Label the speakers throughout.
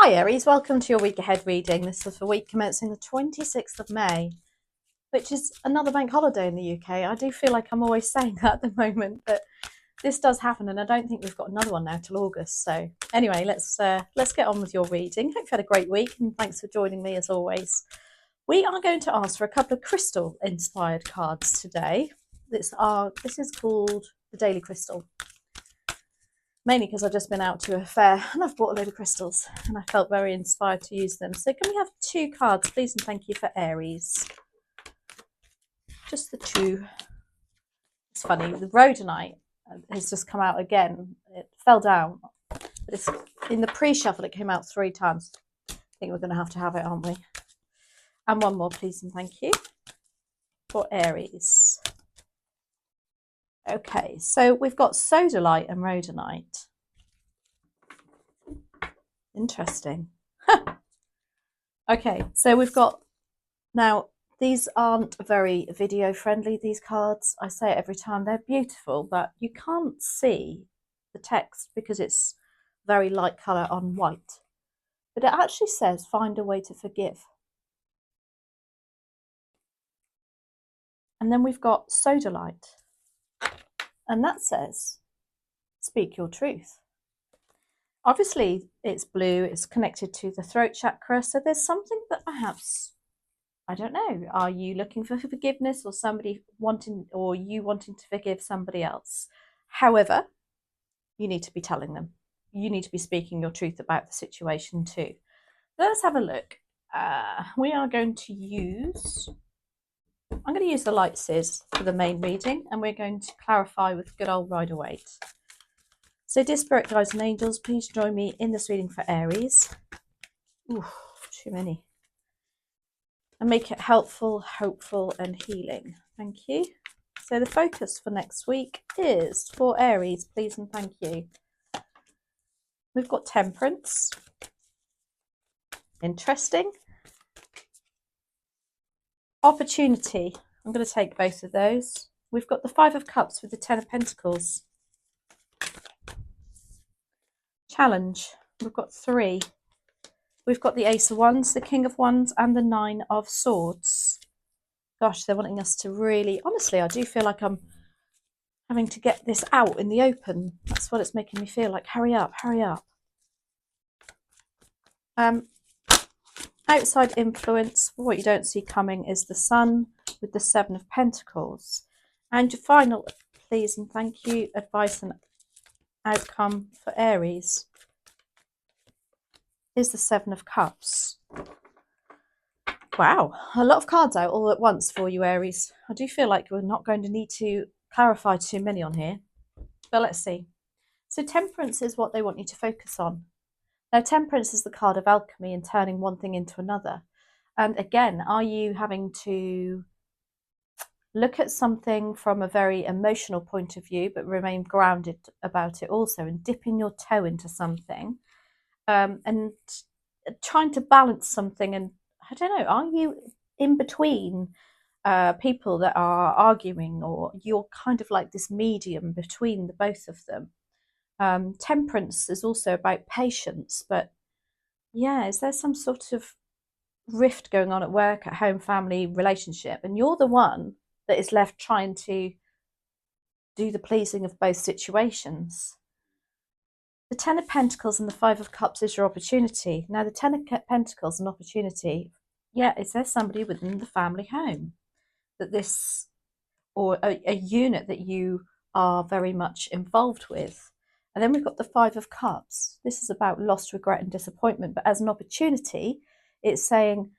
Speaker 1: Hi Aries, welcome to your week ahead reading. This is for week commencing the 26th of May, which is another bank holiday in the UK. I do feel like I'm always saying that at the moment, but this does happen, and I don't think we've got another one now till August. So anyway, let's get on with your reading. Hope you've had a great week, and thanks for joining me as always. We are going to ask for a couple of crystal inspired cards today. This is called the Daily Crystal. Mainly because I've just been out to a fair and I've bought a load of crystals and I felt very inspired to use them. So can we have 2 cards, please, and thank you for Aries. Just the 2. It's funny, the rhodonite has just come out again. It fell down, but it's in the pre-shuffle. It came out 3 times. I think we're going to have it, aren't we? And one more, please, and thank you for Aries. Okay, so we've got sodalite and rhodonite. Interesting. Okay, so we've got, now these aren't very video friendly, these cards. I say it every time, they're beautiful, but you can't see the text because it's very light colour on white. But it actually says, find a way to forgive. And then we've got sodalite. And that says, speak your truth. Obviously, it's blue, it's connected to the throat chakra, so there's something that perhaps, I don't know, are you looking for forgiveness or you wanting to forgive somebody else? However, you need to be telling them. You need to be speaking your truth about the situation too. Let's have a look. We are going to use, I'm going to use the light Seers for the main reading, and we're going to clarify with good old Ryder Waite. So dear spirit guides and angels, please join me in this reading for Aries. Ooh, too many. And make it helpful, hopeful and healing. Thank you. So the focus for next week is for Aries, please and thank you. We've got Temperance. Interesting. Opportunity. I'm going to take both of those. We've got the 5 of Cups with the 10 of Pentacles. Challenge. We've got 3. We've got the Ace of Wands, the King of Wands and the 9 of Swords. Gosh, they're wanting us to really, honestly, I do feel like I'm having to get this out in the open. That's what it's making me feel like. Hurry up, hurry up. Outside influence, what you don't see coming is the Sun with the 7 of Pentacles. And your final, please and thank you, advice and outcome for Aries is the 7 of Cups. Wow, a lot of cards out all at once for you, Aries. I do feel like we're not going to need to clarify too many on here, but let's see. So Temperance is what they want you to focus on. Now, Temperance is the card of alchemy and turning one thing into another. And again, are you having to look at something from a very emotional point of view, but remain grounded about it also, and dipping your toe into something and trying to balance something? And I don't know, are you in between people that are arguing, or you're kind of like this medium between the both of them? Temperance is also about patience, but yeah, is there some sort of rift going on at work, at home, family, relationship, and you're the one that is left trying to do the pleasing of both situations? The 10 of Pentacles and the 5 of Cups is your opportunity. Now, the 10 of Pentacles and opportunity, yeah, is there somebody within the family home that this, or a unit that you are very much involved with? And then we've got the 5 of Cups. This is about loss, regret and disappointment. But as an opportunity, it's saying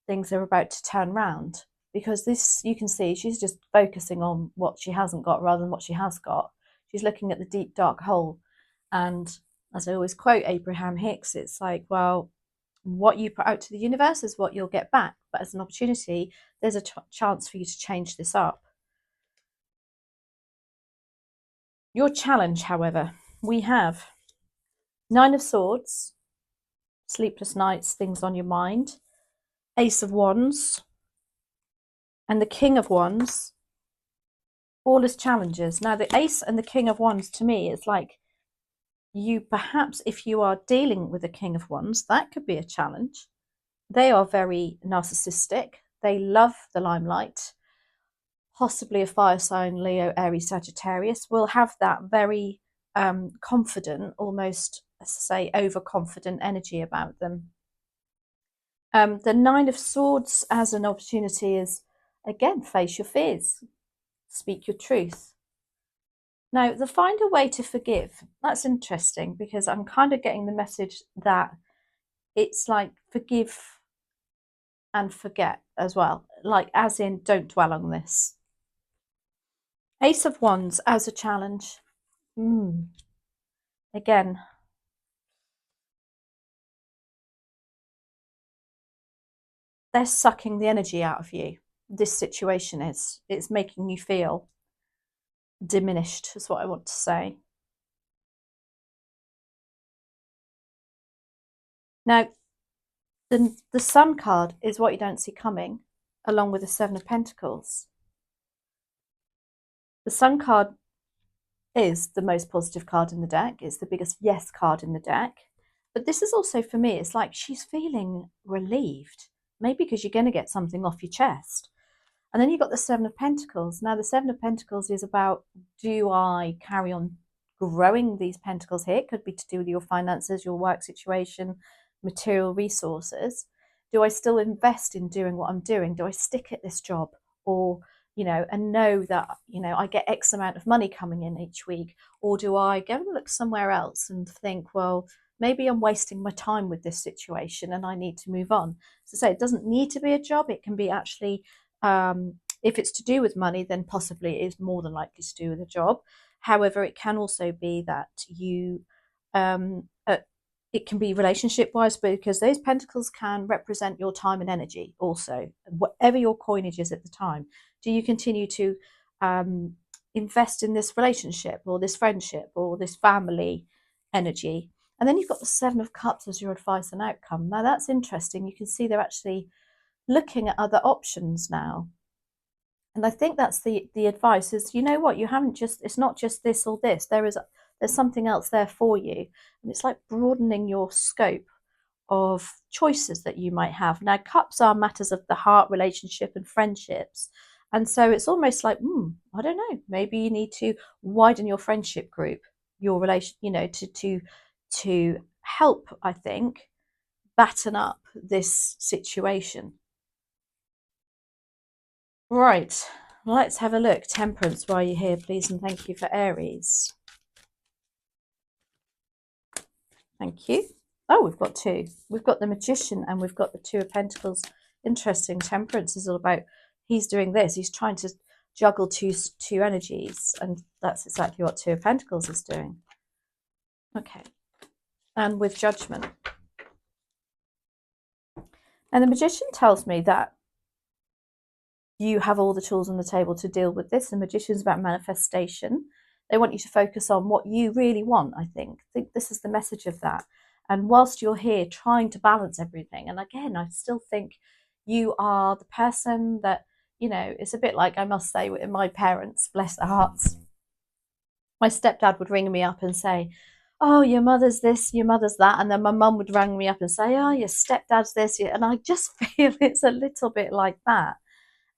Speaker 1: things are about to turn round. Because this, you can see, she's just focusing on what she hasn't got rather than what she has got. She's looking at the deep, dark hole. And as I always quote Abraham Hicks, it's like, well, what you put out to the universe is what you'll get back. But as an opportunity, there's a chance for you to change this up. Your challenge, however, we have 9 of Swords, sleepless nights, things on your mind, Ace of Wands, and the King of Wands, all as challenges. Now, the Ace and the King of Wands, to me, it's like You perhaps, if you are dealing with a King of Wands, that could be a challenge. They are very narcissistic. They love the limelight. Possibly a fire sign, Leo, Aries, Sagittarius, will have that very confident, almost, say, overconfident energy about them. The Nine of Swords as an opportunity is, again, face your fears, speak your truth. Now, the find a way to forgive, that's interesting because I'm kind of getting the message that it's like forgive and forget as well, like as in don't dwell on this. Ace of Wands as a challenge. Again, they're sucking the energy out of you. This situation is. It's making you feel diminished, is what I want to say. Now, the Sun card is what you don't see coming, along with the Seven of Pentacles. The Sun card is the most positive card in the deck. It's the biggest yes card in the deck. But this is also, for me, it's like she's feeling relieved. Maybe because you're going to get something off your chest. And then you've got the Seven of Pentacles. Now, the Seven of Pentacles is about, do I carry on growing these pentacles here? It could be to do with your finances, your work situation, material resources. Do I still invest in doing what I'm doing? Do I stick at this job? Or, and know that, I get X amount of money coming in each week? Or do I go and look somewhere else and think, well, maybe I'm wasting my time with this situation and I need to move on? So say it doesn't need to be a job. It can be actually, if it's to do with money, then possibly it is more than likely to do with a job. However, it can also be that you, it can be relationship wise, because those pentacles can represent your time and energy also, whatever your coinage is at the time. Do you continue to invest in this relationship or this friendship or this family energy? And then you've got the Seven of Cups as your advice and outcome. Now that's interesting. You can see they're actually looking at other options now. And I think that's the advice is, you know what, you haven't just, it's not just this or this. There's something else there for you. And it's like broadening your scope of choices that you might have. Now, cups are matters of the heart, relationship and friendships. And so it's almost like, I don't know, maybe you need to widen your friendship group, your relation, to help, I think, batten up this situation. Right, let's have a look. Temperance, while you're here, please, and thank you for Aries. Thank you. Oh, we've got two. We've got the Magician and we've got the Two of Pentacles. Interesting. Temperance is all about, he's doing this. He's trying to juggle two energies, and that's exactly what Two of Pentacles is doing. Okay. And with Judgment. And the Magician tells me that you have all the tools on the table to deal with this. The Magician's about manifestation. They want you to focus on what you really want, I think. I think this is the message of that. And whilst you're here trying to balance everything, and again, I still think you are the person that, it's a bit like, I must say, with my parents, bless their hearts. My stepdad would ring me up and say, oh, your mother's this, your mother's that. And then my mum would ring me up and say, oh, your stepdad's this. And I just feel it's a little bit like that.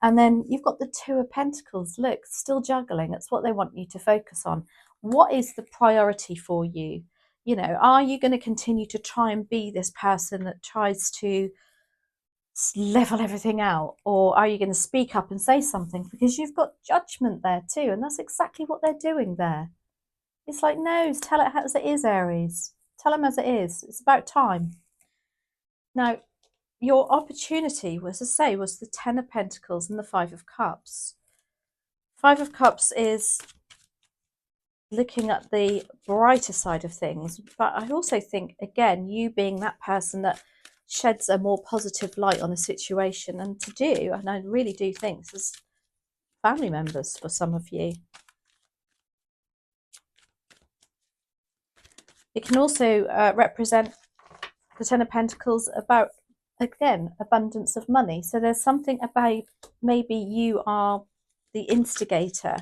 Speaker 1: And then you've got the Two of Pentacles. Look, still juggling. That's what they want you to focus on. What is the priority for you? Are you going to continue to try and be this person that tries to level everything out? Or are you going to speak up and say something? Because you've got Judgment there too. And that's exactly what they're doing there. It's like, no, tell it as it is, Aries. Tell them as it is. It's about time. Now, your opportunity was, as I say, was the Ten of Pentacles and the Five of Cups. Five of Cups is looking at the brighter side of things. But I also think, again, you being that person that sheds a more positive light on a situation, and I really do think this is family members for some of you. It can also represent the Ten of Pentacles about, again, abundance of money. So there's something about, maybe you are the instigator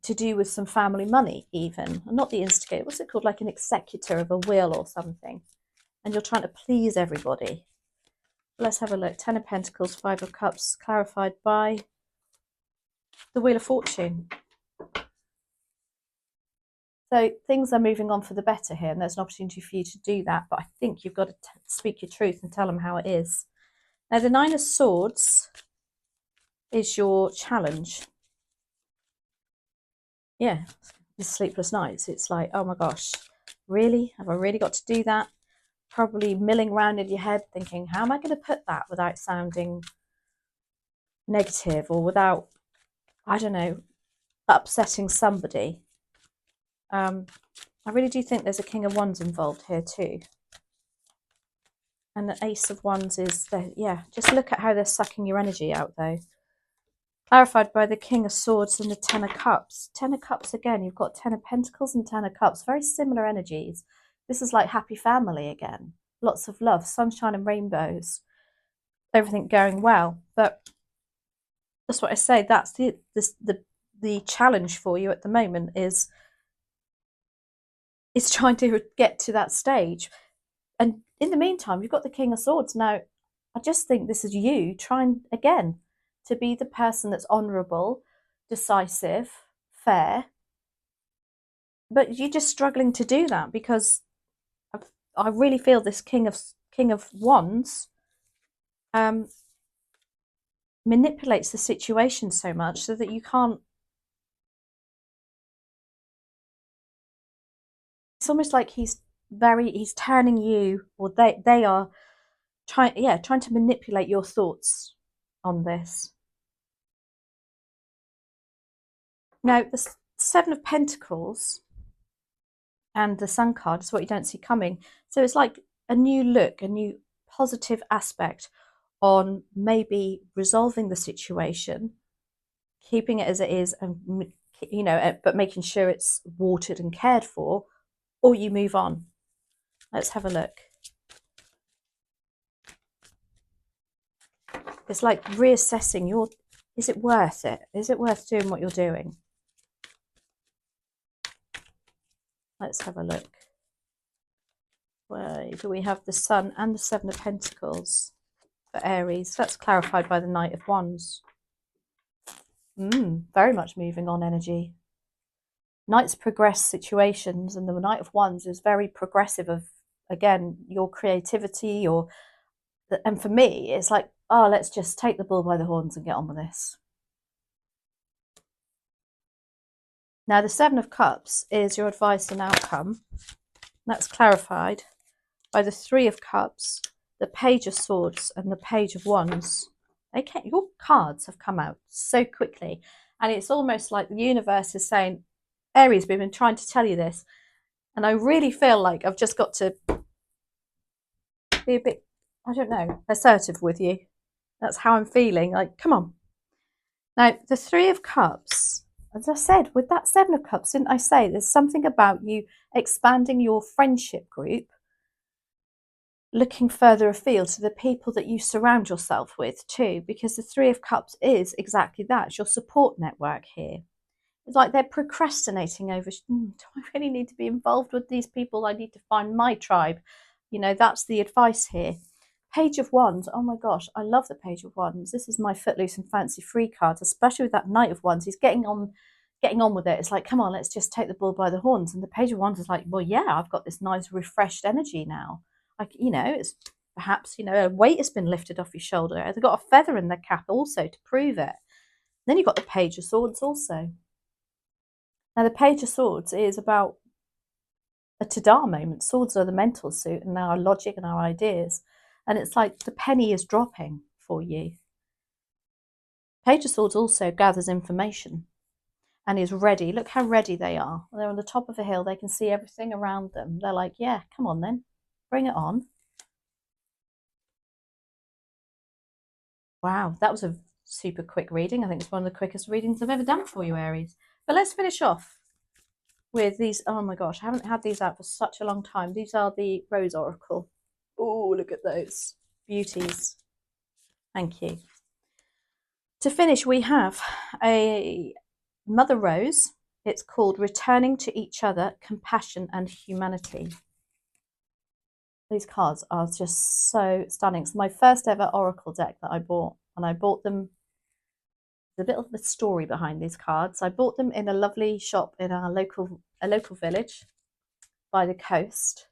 Speaker 1: to do with some family money even. Not the instigator. What's it called? Like an executor of a will or something. And you're trying to please everybody. Let's have a look. 10 of Pentacles, 5 of Cups, clarified by the Wheel of Fortune. So things are moving on for the better here, and there's an opportunity for you to do that. But I think you've got to speak your truth and tell them how it is. Now, the 9 of Swords is your challenge. Yeah, the sleepless nights. It's like, oh my gosh, really? Have I really got to do that? Probably milling around in your head thinking, how am I going to put that without sounding negative or without, I don't know, upsetting somebody. I really do think there's a King of Wands involved here too. And the Ace of Wands is, yeah, just look at how they're sucking your energy out though. Clarified by the King of Swords and the 10 of Cups. 10 of Cups again, you've got 10 of Pentacles and 10 of Cups. Very similar energies. This is like happy family again. Lots of love, sunshine and rainbows. Everything going well. But that's what I say, that's the challenge for you at the moment is trying to get to that stage. And in the meantime, you've got the King of Swords. Now, I just think this is you trying again to be the person that's honourable, decisive, fair. But you're just struggling to do that because I really feel this King of Wands manipulates the situation so much so that you can't. It's almost like he's turning you, or they are trying to manipulate your thoughts on this. Now, the 7 of Pentacles and the Sun card is what you don't see coming. So it's like a new look, a new positive aspect on maybe resolving the situation, keeping it as it is, and but making sure it's watered and cared for, or you move on. Let's have a look. It's like reassessing is it worth it? Is it worth doing what you're doing? Let's have a look. Where do we have the Sun and the 7 of Pentacles for Aries? That's clarified by the Knight of Wands. Very much moving on energy. Knights progress situations, and the Knight of Wands is very progressive of, again, your creativity, and for me, it's like, oh, let's just take the bull by the horns and get on with this. Now, the 7 of Cups is your advice and outcome. That's clarified by the 3 of Cups, the Page of Swords, and the Page of Wands. Your cards have come out so quickly, and it's almost like the universe is saying, Aries, we've been trying to tell you this, and I really feel like I've just got to be a bit, I don't know, assertive with you. That's how I'm feeling. Like, come on. Now, the 3 of Cups, as I said, with that 7 of Cups, didn't I say there's something about you expanding your friendship group, looking further afield to the people that you surround yourself with too, because the 3 of Cups is exactly that. It's your support network here. It's like they're procrastinating over, do I really need to be involved with these people? I need to find my tribe. That's the advice here. Page of Wands. Oh my gosh, I love the Page of Wands. This is my footloose and fancy free card, especially with that Knight of Wands. He's getting on with it. It's like, come on, let's just take the bull by the horns. And the Page of Wands is like, well, yeah, I've got this nice refreshed energy now. It's perhaps, a weight has been lifted off your shoulder. They've got a feather in their cap also to prove it. Then you've got the Page of Swords also. Now, the Page of Swords is about a Tadar moment. Swords are the mental suit and our logic and our ideas. And it's like the penny is dropping for you. Page of Swords also gathers information and is ready. Look how ready they are. They're on the top of a hill. They can see everything around them. They're like, yeah, come on then. Bring it on. Wow, that was a super quick reading. I think it's one of the quickest readings I've ever done for you, Aries. But let's finish off with these. Oh my gosh, I haven't had these out for such a long time. These are the Rose Oracle. Oh, look at those beauties. Thank you. To finish, we have a Mother Rose It's called Returning to Each Other, Compassion and Humanity. These cards are just so stunning. It's my first ever Oracle deck that I bought, and I bought them. There's a bit of a story behind these cards. I bought them in a lovely shop in a local village by the coast.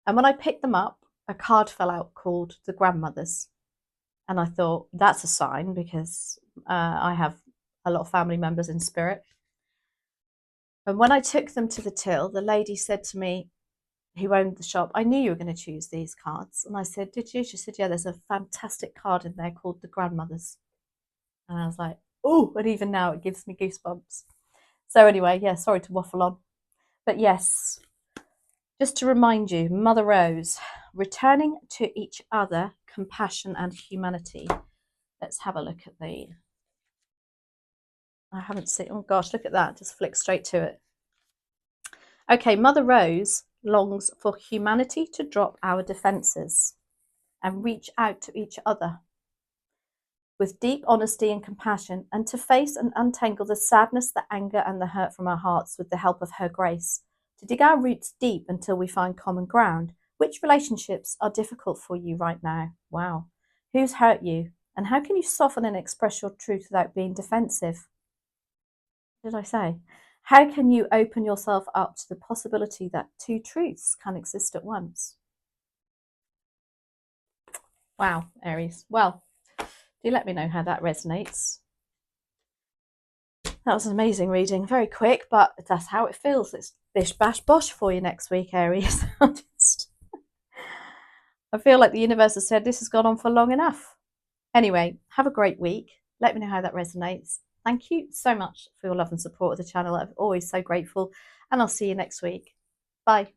Speaker 1: And when I picked them up, a card fell out called The Grandmothers. And I thought, that's a sign, because I have a lot of family members in spirit. And when I took them to the till, the lady said to me, who owned the shop, I knew you were going to choose these cards. And I said, did you? She said, yeah, there's a fantastic card in there called The Grandmothers. And I was like, oh, and even now it gives me goosebumps. So anyway, yeah, sorry to waffle on. But yes, just to remind you, Mother Rose, returning to each other, compassion and humanity. Let's have a look at the... I haven't seen... Oh gosh, look at that. Just flick straight to it. Okay, Mother Rose longs for humanity to drop our defences and reach out to each other with deep honesty and compassion, and to face and untangle the sadness, the anger and the hurt from our hearts with the help of her grace, to dig our roots deep until we find common ground. Which relationships are difficult for you right now? Wow. Who's hurt you? And how can you soften and express your truth without being defensive? What did I say? How can you open yourself up to the possibility that two truths can exist at once? Wow, Aries. Well, do let me know how that resonates. That was an amazing reading. Very quick, but that's how it feels. It's bish bash bosh for you next week, Aries. I feel like the universe has said this has gone on for long enough. Anyway, have a great week. Let me know how that resonates. Thank you so much for your love and support of the channel. I'm always so grateful, and I'll see you next week. Bye.